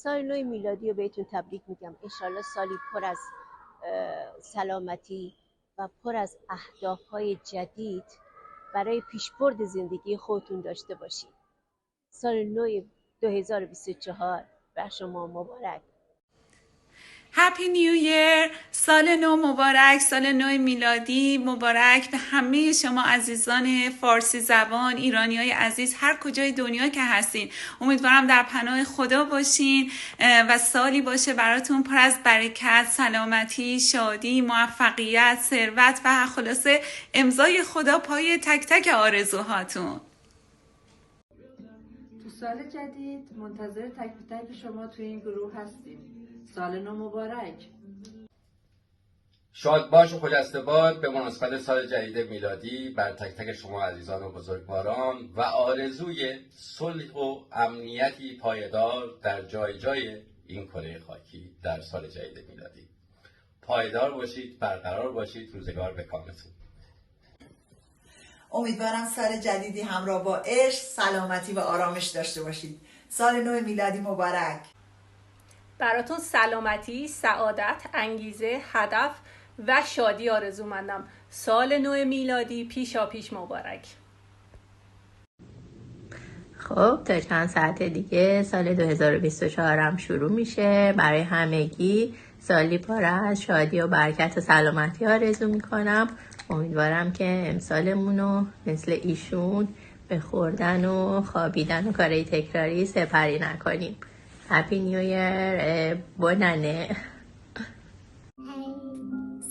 سال نو میلادی رو بهتون تبریک میگم. انشالله سالی پر از سلامتی و پر از اهداف‌های جدید برای پیشبرد زندگی خودتون داشته باشید. سال نو 2024 بر شما مبارک. هپی نیو ایر، سال نو مبارک، سال نو میلادی مبارک به همه شما عزیزان فارسی زبان، ایرانی های عزیز هر کجای دنیا که هستین. امیدوارم در پناه خدا باشین و سالی باشه براتون پر از برکت، سلامتی، شادی، موفقیت، ثروت و خلاصه امضای خدا پای تک تک آرزوهاتون. تو سال جدید منتظر تک به تک شما توی این گروه هستیم. سال نو مبارک. شاد باش و خجسته باد به مناسبت سال جدید میلادی بر تک تک شما عزیزان و بزرگواران و آرزوی صلح و امنیتی پایدار در جای جای این کره خاکی در سال جدید میلادی. پایدار باشید، برقرار باشید، روزگار به کامتون. امیدوارم سال جدیدی همراه با عشق، سلامتی و آرامش داشته باشید. سال نو میلادی مبارک. براتون سلامتی، سعادت، انگیزه، هدف و شادی آرزومندم. سال نو میلادی پیشا پیش مبارک. خب تا چند ساعت دیگه سال 2024 هم شروع میشه. برای همگی سالی پر از شادی و برکت و سلامتی آرزو میکنم. امیدوارم که امسالمونو مثل ایشون به خوردن و خوابیدن و کارهای تکراری سپری نکنیم. هپی نیو ایر بونانه.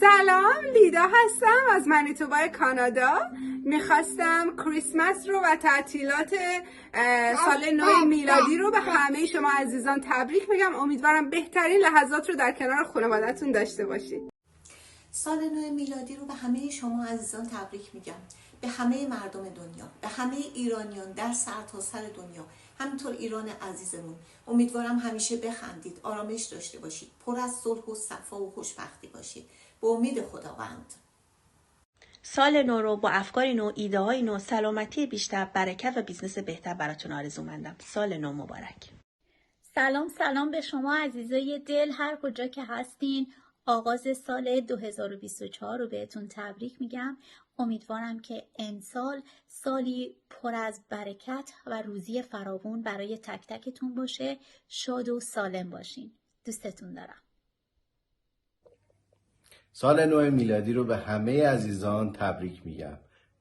سلام، لیدا هستم از منیتوبای کانادا. میخواستم کریسمس رو و تعطیلات سال نو میلادی رو به همه شما عزیزان تبریک بگم. امیدوارم بهترین لحظات رو در کنار خانواده‌تون داشته باشید. سال نو میلادی رو به همه شما عزیزان تبریک میگم. به همه مردم دنیا، به همه ایرانیان در سرتاسر دنیا، همینطور ایران عزیزمون. امیدوارم همیشه بخندید، آرامش داشته باشید، پر از صلح و صفا و خوشبختی باشید. به امید خداوند. سال نو رو با افکاری نو، ایده های نو، سلامتی بیشتر، برکت و بیزنس بهتر براتون آرزومندم. سال نو مبارک. سلام به شما عزیزای دل هر کجا که هستین. آغاز سال 2024 رو بهتون تبریک میگم. امیدوارم که امسال سالی پر از برکت و روزی فراوون برای تک تکتون باشه. شاد و سالم باشین. دوستتون دارم. سال نو میلادی رو به همه عزیزان تبریک میگم.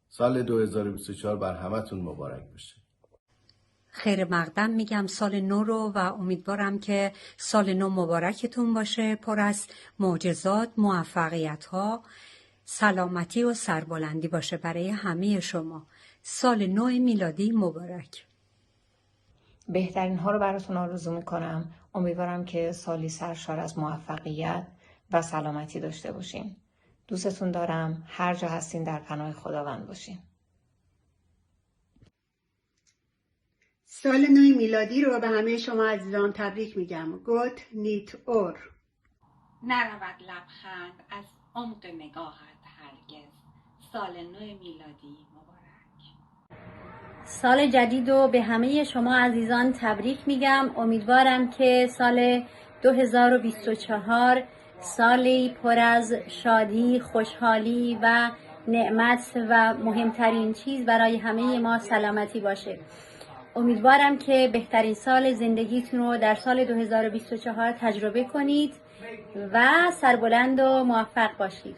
سال 2024 بر همتون مبارک باشه. خیر مقدم میگم سال نو رو و امیدوارم که سال نو مبارکتون باشه، پر از معجزات، موفقیت ها، سلامتی و سربلندی باشه برای همه شما. سال نو میلادی مبارک. بهترین ها رو براتون آرزو میکنم. امیدوارم که سالی سرشار از موفقیت و سلامتی داشته باشین. دوستتون دارم. هر جا هستین در پناه خداوند باشین. سال نو میلادی رو به همه شما عزیزان تبریک میگم. گوت نیت اور. نرود لبخند از عمق نگاهت هرگز. سال نو میلادی مبارک. سال جدید رو به همه شما عزیزان تبریک میگم. امیدوارم که سال 2024 سالی پر از شادی، خوشحالی و نعمت و مهمترین چیز برای همه ما سلامتی باشه. امیدوارم که بهترین سال زندگیتون رو در سال 2024 تجربه کنید و سربلند و موفق باشید.